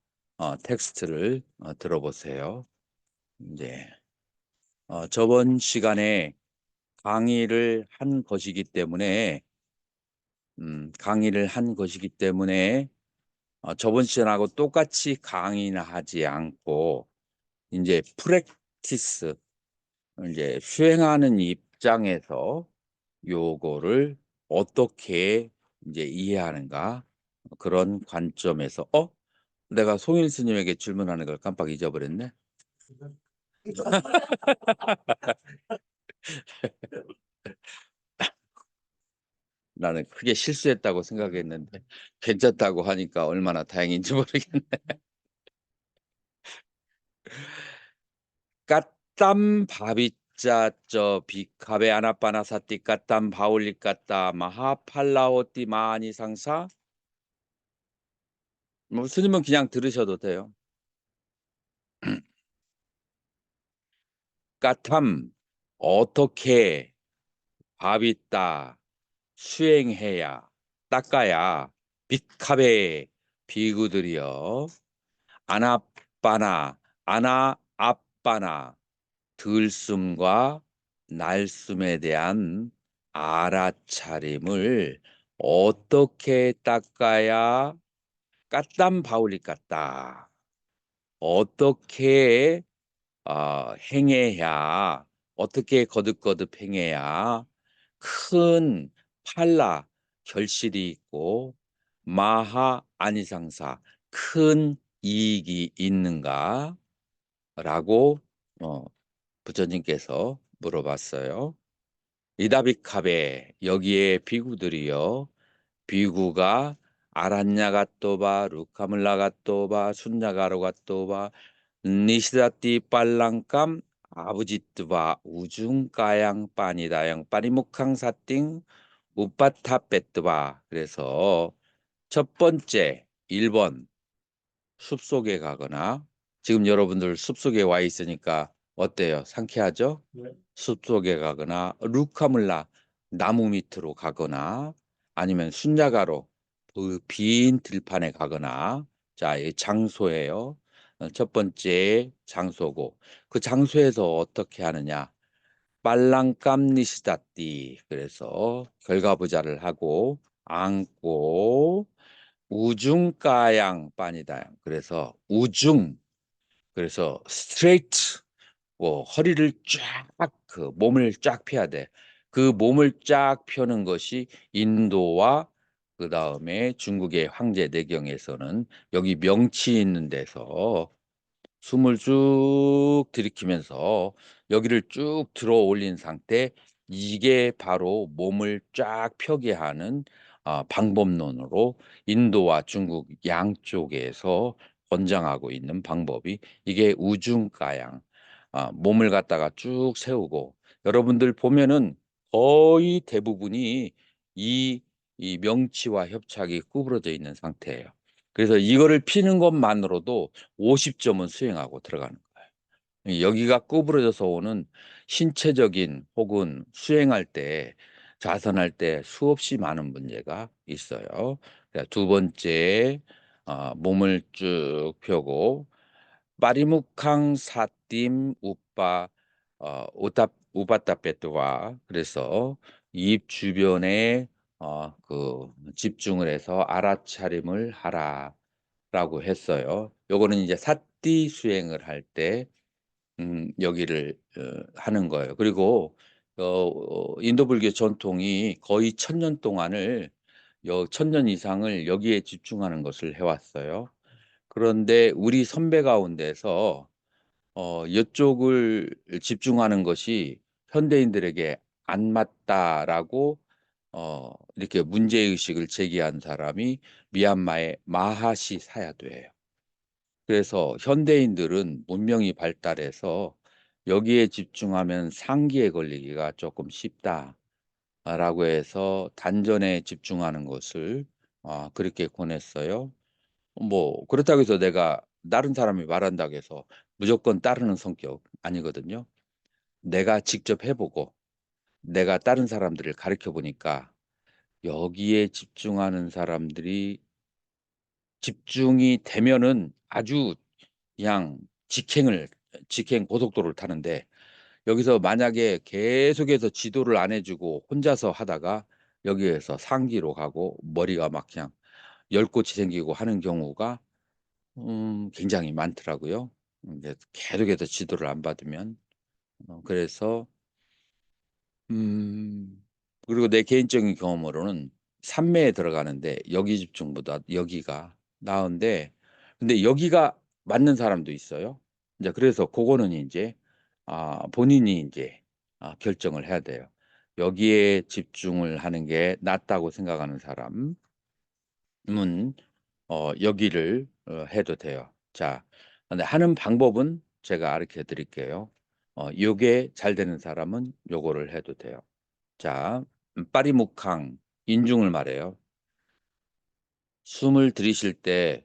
텍스트를 들어보세요. 이제 저번 시간에 강의를 한 것이기 때문에 저번 시간하고 똑같이 강의는 하지 않고 이제 프랙티스 이제 수행하는 입장에서 요거를 어떻게 이제 이해하는가 그런 관점에서 내가 송일 스님에게 질문하는 걸 깜빡 잊어버렸네. 나는 크게 실수했다고 생각했는데 괜찮다고 하니까 얼마나 다행인지 모르겠네. 까땀 바비짜 저 비카베 아나빠나사띠 까땀 바울리 까따 마하팔라오띠 마니상사 뭐 스님은 그냥 들으셔도 돼요. 까탐 어떻게 밥있다 수행해야 닦아야 빅캅의 비구들이여 아나빠나 아나아빠나 들숨과 날숨에 대한 알아차림을 어떻게 닦아야 깠담 바울리 깠다 어떻게 행해야 어떻게 거듭거듭 행해야 큰 팔라 결실이 있고 마하 아니상사 큰 이익이 있는가? 라고 부처님께서 물어봤어요. 이다비캅에 여기에 비구들이요. 비구가 아란냐가또바 루카물라가또바 순냐가로가또바 니시다띠 빨랑감 아부지뚜바 우중가양 빠니다양 빠니묵항 사띵 우빠타 빼뚜바 그래서 첫 번째 1번 숲속에 가거나 지금 여러분들 숲속에 와 있으니까 어때요? 상쾌하죠? 네. 숲속에 가거나 루카물라 나무 밑으로 가거나 아니면 순야가로 그 빈 들판에 가거나 자, 이 장소예요. 첫 번째 장소고 그 장소에서 어떻게 하느냐? 빨랑깜니시다띠 그래서 결과부자를 하고 안고 우중가양 빠니다양 그래서 우중 그래서 스트레이트 허리를 쫙 그 몸을 쫙 펴야 돼. 그 몸을 쫙 펴는 것이 인도와 그 다음에 중국의 황제 내경에서는 여기 명치 있는 데서 숨을 쭉 들이키면서 여기를 쭉 들어 올린 상태 이게 바로 몸을 쫙 펴게 하는 방법론으로 인도와 중국 양쪽에서 권장하고 있는 방법이 이게 우중가양 몸을 갖다가 쭉 세우고 여러분들 보면은 거의 대부분이 이, 이 명치와 협착이 구부러져 있는 상태예요. 그래서 이거를 피는 것만으로도 50점은 수행하고 들어가는 거예요. 여기가 구부러져서 오는 신체적인 혹은 수행할 때 좌선할 때 수없이 많은 문제가 있어요. 두 번째 몸을 쭉 펴고 빠리묵항 사팀 우빠 우바따 빼뚜와 그래서 입 주변에 그 집중을 해서 알아차림을 하라라고 했어요. 요거는 이제 사띠 수행을 할 때 여기를 하는 거예요. 그리고 인도 불교 전통이 거의 1000년 동안을 1000년 이상을 여기에 집중하는 것을 해왔어요. 그런데 우리 선배 가운데서 이쪽을 집중하는 것이 현대인들에게 안 맞다라고 이렇게 문제의식을 제기한 사람이 미얀마의 마하시 사야도예요. 그래서 현대인들은 문명이 발달해서 여기에 집중하면 상기에 걸리기가 조금 쉽다라고 해서 단전에 집중하는 것을 그렇게 권했어요. 뭐 그렇다고 해서 내가 다른 사람이 말한다고 해서 무조건 따르는 성격 아니거든요. 내가 직접 해보고 내가 다른 사람들을 가르쳐 보니까 여기에 집중하는 사람들이 집중이 되면은 아주 그냥 직행 고속도로를 타는데 여기서 만약에 계속해서 지도를 안 해주고 혼자서 하다가 여기에서 상기로 가고 머리가 막 그냥 열꽃이 생기고 하는 경우가 굉장히 많더라고요. 이제 계속해서 지도를 안 받으면 그래서 그리고 내 개인적인 경험으로는 산매에 들어가는데 여기 집중보다 여기가 나은데 근데 여기가 맞는 사람도 있어요. 이제 그래서 그거는 이제 본인이 이제 결정을 해야 돼요. 여기에 집중을 하는 게 낫다고 생각하는 사람은 여기를 해도 돼요. 자, 근데 하는 방법은 제가 가르쳐 드릴게요. 요게 잘 되는 사람은 요거를 해도 돼요. 자, 빠리묵항 인중을 말해요. 숨을 들이쉴 때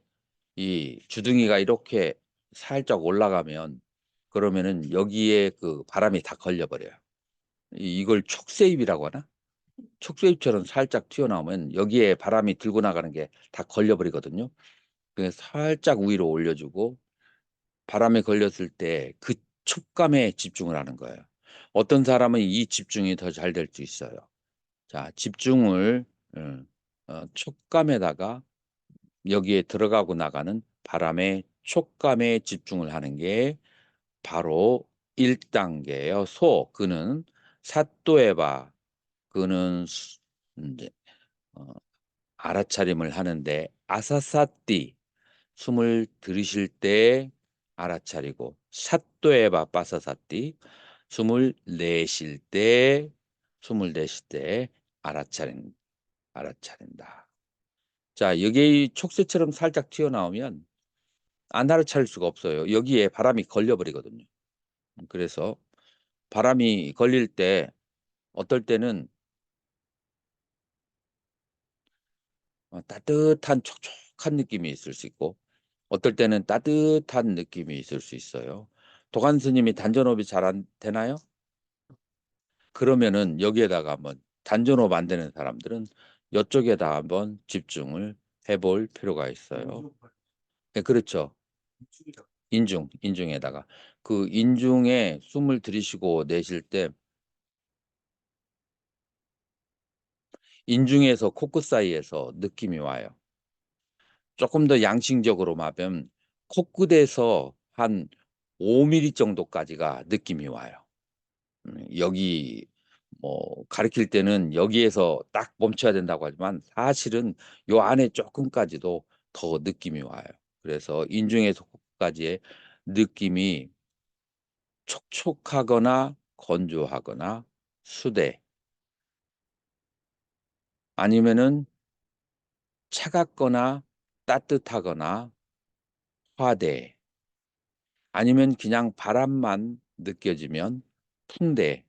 이 주둥이가 이렇게 살짝 올라가면 그러면은 여기에 그 바람이 다 걸려버려요. 이걸 촉세입이라고 하나? 촉수입처럼 살짝 튀어나오면 여기에 바람이 들고 나가는 게 다 걸려버리거든요. 그래서 살짝 위로 올려주고 바람에 걸렸을 때 그 촉감에 집중을 하는 거예요. 어떤 사람은 이 집중이 더 잘 될 수 있어요. 자, 집중을 촉감에다가 여기에 들어가고 나가는 바람의 촉감에 집중을 하는 게 바로 1단계예요. 그는 사또에바 그는 이제 알아차림을 하는데 아사사띠 숨을 들이쉴 때 알아차리고 삿도에바 빠사사띠 숨을 내쉴 때 알아차린다. 자, 여기 촉새처럼 살짝 튀어나오면 안 알아차릴 수가 없어요. 여기에 바람이 걸려버리거든요. 그래서 바람이 걸릴 때 어떨 때는 따뜻한 촉촉한 느낌이 있을 수 있고 어떨 때는 따뜻한 느낌이 있을 수 있어요. 도관 스님이 단전호흡이 잘 안 되나요? 그러면은 여기에다가 한번 단전호흡 안 되는 사람들은 이쪽에다 한번 집중을 해볼 필요가 있어요. 네, 그렇죠. 인중에다가 그 인중에 숨을 들이쉬고 내쉴 때 인중에서 코끝 사이에서 느낌이 와요. 조금 더 양심적으로 말하면 코끝에서 한 5mm 정도까지가 느낌이 와요. 여기 뭐 가르칠 때는 여기에서 딱 멈춰야 된다고 하지만 사실은 요 안에 조금까지도 더 느낌이 와요. 그래서 인중에서 코끝까지의 느낌이 촉촉하거나 건조하거나 수대 아니면은 차갑거나 따뜻하거나 화대 아니면 그냥 바람만 느껴지면 풍대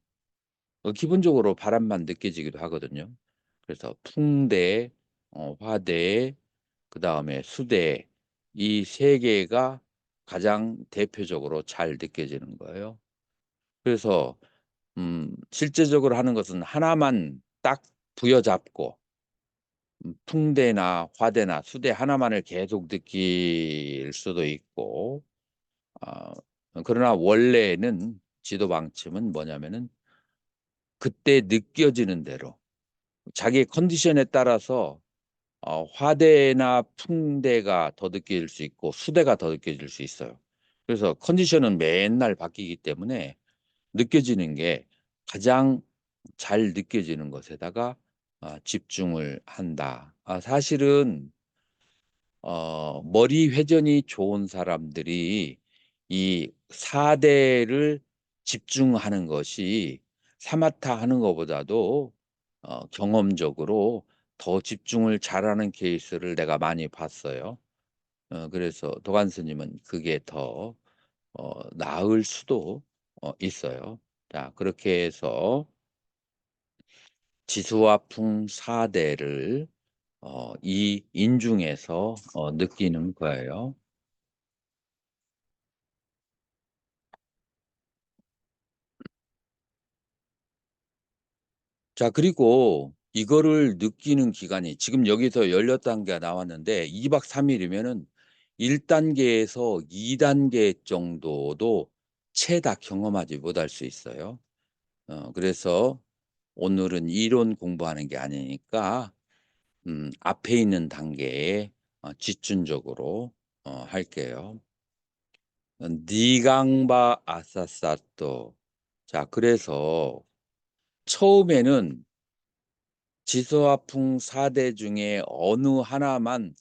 기본적으로 바람만 느껴지기도 하거든요. 그래서 풍대, 화대, 그 다음에 수대 이 세 개가 가장 대표적으로 잘 느껴지는 거예요. 그래서 실제적으로 하는 것은 하나만 딱 부여잡고 풍대나 화대나 수대 하나만을 계속 느낄 수도 있고 그러나 원래는 지도 방침은 뭐냐면은 그때 느껴지는 대로 자기의 컨디션에 따라서 화대나 풍대가 더 느껴질 수 있고 수대가 더 느껴질 수 있어요. 그래서 컨디션은 맨날 바뀌기 때문에 느껴지는 게 가장 잘 느껴지는 것에다가 집중을 한다. 사실은 머리 회전이 좋은 사람들이 이 4대를 집중하는 것이 사마타 하는 것보다도 경험적으로 더 집중을 잘하는 케이스를 내가 많이 봤어요. 그래서 도관 스님은 그게 더 나을 수도 있어요. 자, 그렇게 해서 지수와풍 4대를 이 인중에서 느끼는 거예요. 자, 그리고 이거를 느끼는 기간이 지금 여기서 16단계가 나왔는데 2박 3일이면은 1단계에서 2단계 정도도 채 다 경험하지 못할 수 있어요. 그래서 오늘은 이론 공부하는 게 아니니까 앞에 있는 단계에 집중적으로 할게요. 니강바 아사사또. 자, 그래서 처음에는 지수화풍 4대 중에 어느 하나만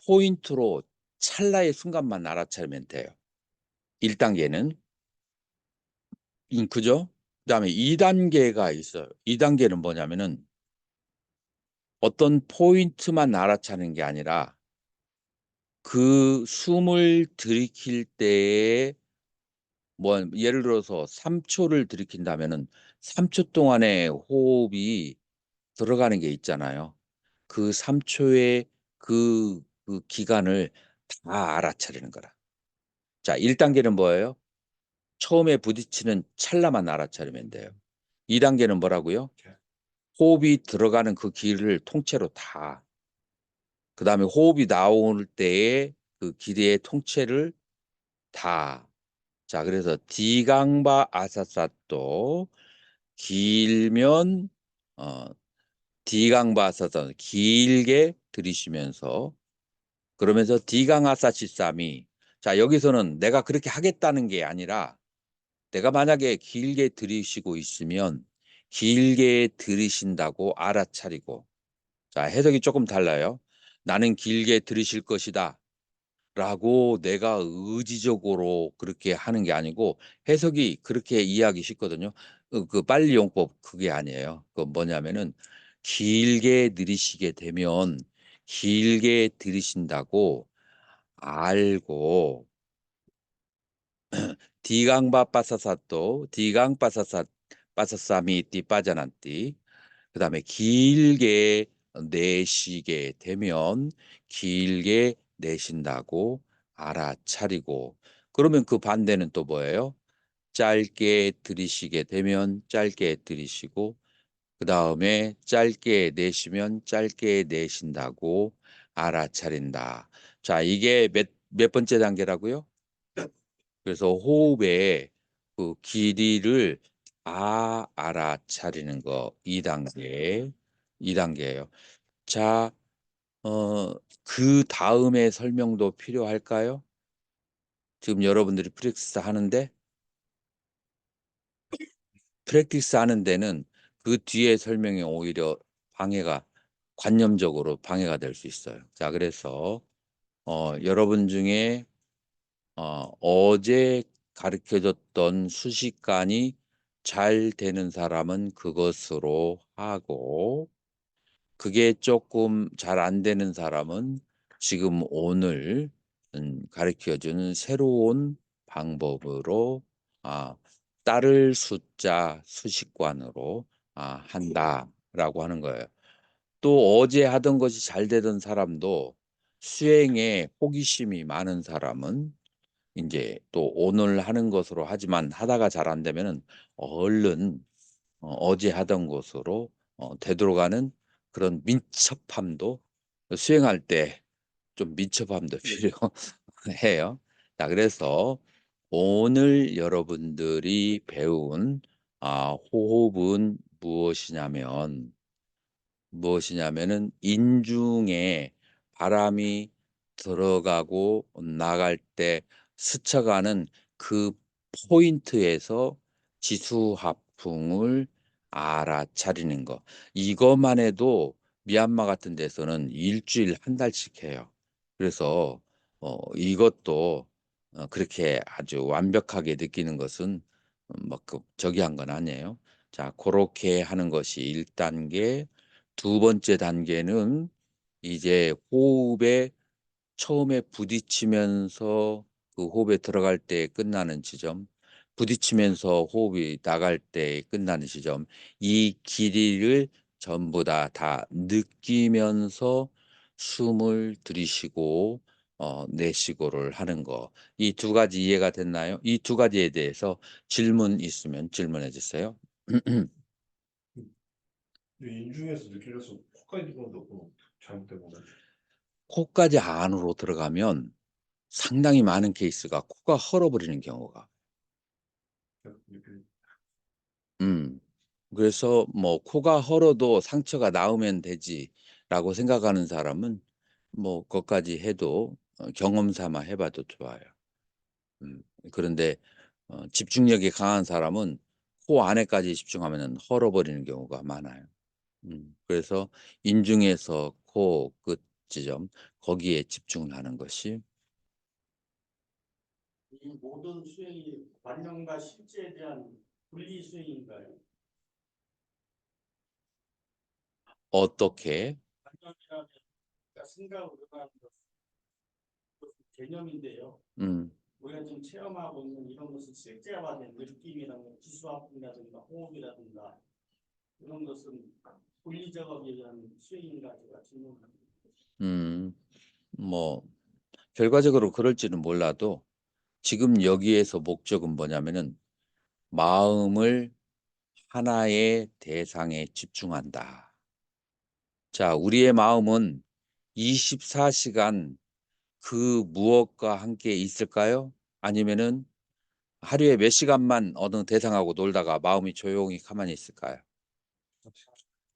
포인트로 찰나의 순간만 알아차리면 돼요. 1단계는. 그죠? 그다음에 2단계가 있어요. 2단계는 뭐냐면은 어떤 포인트만 알아차리는 게 아니라 그 숨을 들이킬 때에 뭐 예를 들어서 3초를 들이킨다면은 3초 동안의 호흡이 들어가는 게 있잖아요. 그 3초의 그 기간을 다 알아차리는 거라. 자, 1단계는 뭐예요? 처음에 부딪히는 찰나만 알아차리면 돼요. 2단계는 뭐라고요? 호흡이 들어가는 그 길을 통째로 다. 그 다음에 호흡이 나올 때에 그 길이의 통째를 다. 자, 그래서 디강바 아사사또 길면 디강바 아사사 길게 들이쉬면서 그러면서 디강아사치삼이 자, 여기서는 내가 그렇게 하겠다는 게 아니라 내가 만약에 길게 들이쉬고 있으면 길게 들이쉰다고 알아차리고 자, 해석이 조금 달라요. 나는 길게 들이쉴 것이다. 라고 내가 의지적으로 그렇게 하는 게 아니고 해석이 그렇게 이해하기 쉽거든요. 그 빨리 용법 그게 아니에요. 그 뭐냐면은 길게 들이쉬게 되면 길게 들이쉰다고 알고 디강바빠사사또 디강빠사사 빠사사미 띠 빠자난띠 그다음에 길게 내쉬게 되면 길게 내쉰다고 알아차리고 그러면 그 반대는 또 뭐예요? 짧게 들이쉬게 되면 짧게 들이쉬고 그 다음에 짧게 내쉬면 짧게 내쉰다고 알아차린다. 자, 이게 몇 번째 단계라고요? 그래서 호흡의 그 길이를 다 알아차리는 거 2단계. 2단계예요. 자, 그 다음에 설명도 필요할까요? 지금 여러분들이 프랙티스 하는데 프랙티스 하는 데는 그 뒤에 설명이 오히려 방해가 관념적으로 방해가 될 수 있어요. 자, 그래서 여러분 중에 어제 가르쳐줬던 수식관이 잘 되는 사람은 그것으로 하고 그게 조금 잘 안 되는 사람은 지금 오늘 가르쳐주는 새로운 방법으로 따를 숫자 수식관으로 한다라고 하는 거예요. 또 어제 하던 것이 잘 되던 사람도 수행에 호기심이 많은 사람은 이제 또 오늘 하는 것으로 하지만 하다가 잘 안 되면은 얼른 어제 하던 것으로 되돌아가는 그런 민첩함도 수행할 때 좀 민첩함도 필요해요. 자, 그래서 오늘 여러분들이 배운 호흡은 무엇이냐면은 인중에 바람이 들어가고 나갈 때 스쳐가는 그 포인트에서 지수하풍을 알아차리는 거. 이것만 해도 미얀마 같은 데서는 일주일 한 달씩 해요. 그래서 이것도 그렇게 아주 완벽하게 느끼는 것은 그 저기 한 건 아니에요. 자, 그렇게 하는 것이 1단계. 두 번째 단계는 이제 호흡에 처음에 부딪히면서 그 호흡에 들어갈 때 끝나는 지점, 부딪히면서 호흡이 나갈 때 끝나는 지점, 이 길이를 전부 다 느끼면서 숨을 들이쉬고 내쉬고를 하는 거. 이 두 가지 이해가 됐나요? 이 두 가지에 대해서 질문 있으면 질문해 주세요. 인중에서 느껴져서 코까지 들어오고 잘못된 거는 코까지 안으로 들어가면 상당히 많은 케이스가 코가 헐어버리는 경우가. 느껴. 그래서 뭐 코가 헐어도 상처가 나으면 되지라고 생각하는 사람은 뭐 그것까지 해도 경험 삼아 해봐도 좋아요. 그런데 집중력이 강한 사람은 코 안에까지 집중하면 헐어버리는 경우가 많아요. 그래서 인중에서 코 끝 지점 거기에 집중을 하는 것이 이 모든 수행이 관념과 실제에 대한 분리 수행인가요? 어떻게 관념이라면 그러니까 생각으로 하는 것은 개념인데요. 음, 우리가 지금 체험하고 있는 이런 것은 실제화된 느낌이라든가 기수화풍이라든가 호흡이라든가 이런 것은 분리 작업에 대한 수행인가 제가 질문합니다. 뭐 결과적으로 그럴지는 몰라도 지금 여기에서 목적은 뭐냐면은 마음을 하나의 대상에 집중한다. 자, 우리의 마음은 24시간 그 무엇과 함께 있을까요? 아니면은 하루에 몇 시간만 어느 대상하고 놀다가 마음이 조용히 가만히 있을까요?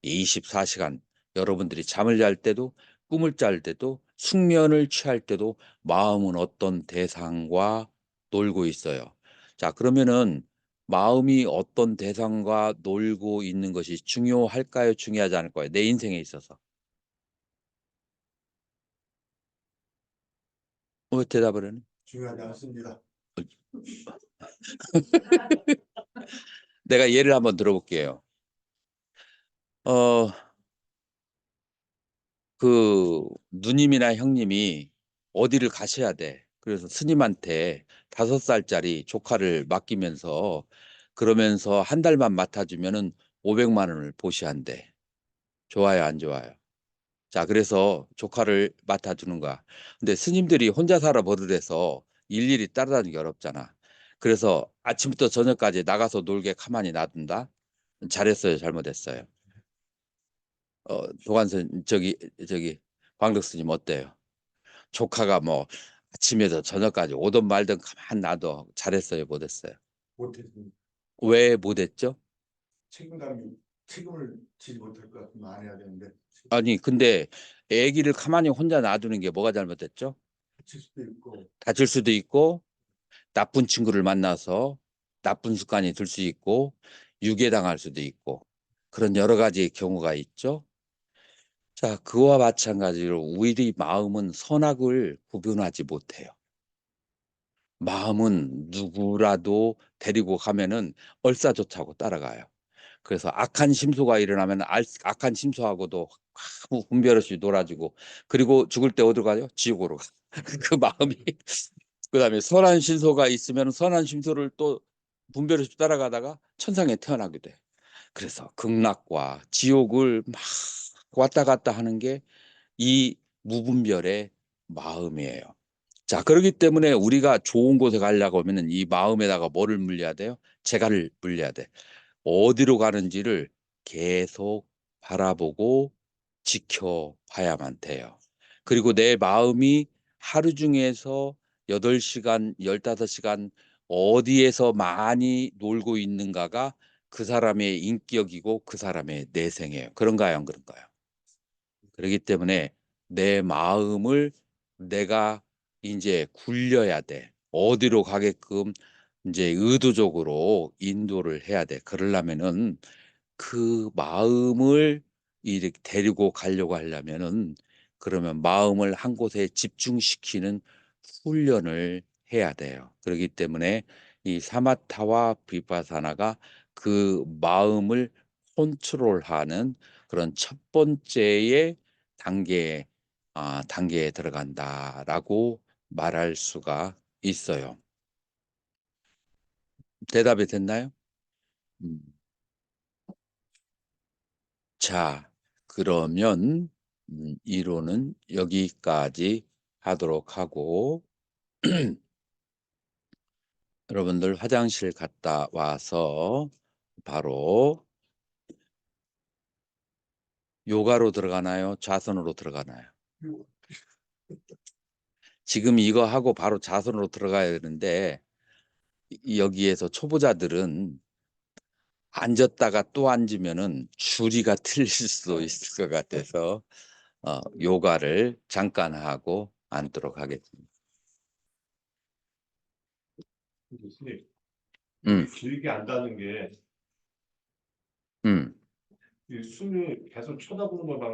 24시간. 여러분들이 잠을 잘 때도, 꿈을 잘 때도, 숙면을 취할 때도 마음은 어떤 대상과 놀고 있어요. 자, 그러면은 마음이 어떤 대상과 놀고 있는 것이 중요할까요? 중요하지 않을까요? 내 인생에 있어서. 왜 대답을 하는? 중요하지 않습니다. 내가 예를 한번 들어볼게요. 어, 그 누님이나 형님이 어디를 가셔야 돼. 그래서 스님한테 5살짜리 조카를 맡기면서 그러면서 한 달만 맡아주면은 500만 원을 보시한대. 좋아요, 안 좋아요? 자, 그래서 조카를 맡아주는 거야. 근데 스님들이 혼자 살아 버릇해서 일일이 따라다니기 어렵잖아. 그래서 아침부터 저녁까지 나가서 놀게 가만히 놔둔다. 잘했어요, 잘못했어요? 도관선 저기 광덕 스님 어때요? 조카가 뭐 아침에서 저녁까지 오든 말든 가만 놔둬 잘했어요, 못했어요? 못했습니다. 왜 못했죠? 책임을 지지 못할 것 같으면 안 해야 되는데 아니 근데 애기를 가만히 혼자 놔두는 게 뭐가 잘못됐죠? 다칠 수도 있고 다칠 수도 있고 나쁜 친구를 만나서 나쁜 습관이 들 수 있고 유괴당할 수도 있고 그런 여러 가지 경우가 있죠. 자, 그와 마찬가지로 우리 마음은 선악을 구분하지 못해요. 마음은 누구라도 데리고 가면은 얼싸조차고 따라가요. 그래서 악한 심소가 일어나면 악한 심소하고도 아무 분별 없이 놀아주고 그리고 죽을 때 어디로 가요? 지옥으로 가. 그 마음이 그다음에 선한 심소가 있으면 선한 심소를 또 분별 없이 따라가다가 천상에 태어나게 돼. 그래서 극락과 지옥을 막 왔다 갔다 하는 게 이 무분별의 마음이에요. 자, 그렇기 때문에 우리가 좋은 곳에 가려고 하면은 이 마음에다가 뭐를 물려야 돼요? 재갈을 물려야 돼. 어디로 가는지를 계속 바라보고 지켜봐야만 돼요. 그리고 내 마음이 하루 중에서 8시간, 15시간 어디에서 많이 놀고 있는가가 그 사람의 인격이고 그 사람의 내생이에요. 그런가요? 안 그런가요? 그렇기 때문에 내 마음을 내가 이제 굴려야 돼. 어디로 가게끔 이제 의도적으로 인도를 해야 돼. 그러려면은 그 마음을 이렇게 데리고 가려고 하려면은 그러면 마음을 한 곳에 집중시키는 훈련을 해야 돼요. 그렇기 때문에 이 사마타와 비파사나가 그 마음을 컨트롤하는 그런 첫 번째의 단계에 단계에 들어간다라고 말할 수가 있어요. 대답이 됐나요? 음. 자, 그러면 이론은 여기까지 하도록 하고 여러분들 화장실 갔다 와서 바로 요가로 들어가나요? 좌선으로 들어가나요? 지금 이거 하고 바로 좌선으로 들어가야 되는데 여기에서 초보자들은 앉았다가 또 앉으면은 줄이가 틀릴 수도 있을 것 같아서 요가를 잠깐 하고 앉도록 하겠습니다. 교수님 음, 길게 안다는 게 음. 이 숨이 계속 쳐다보는 걸 말하는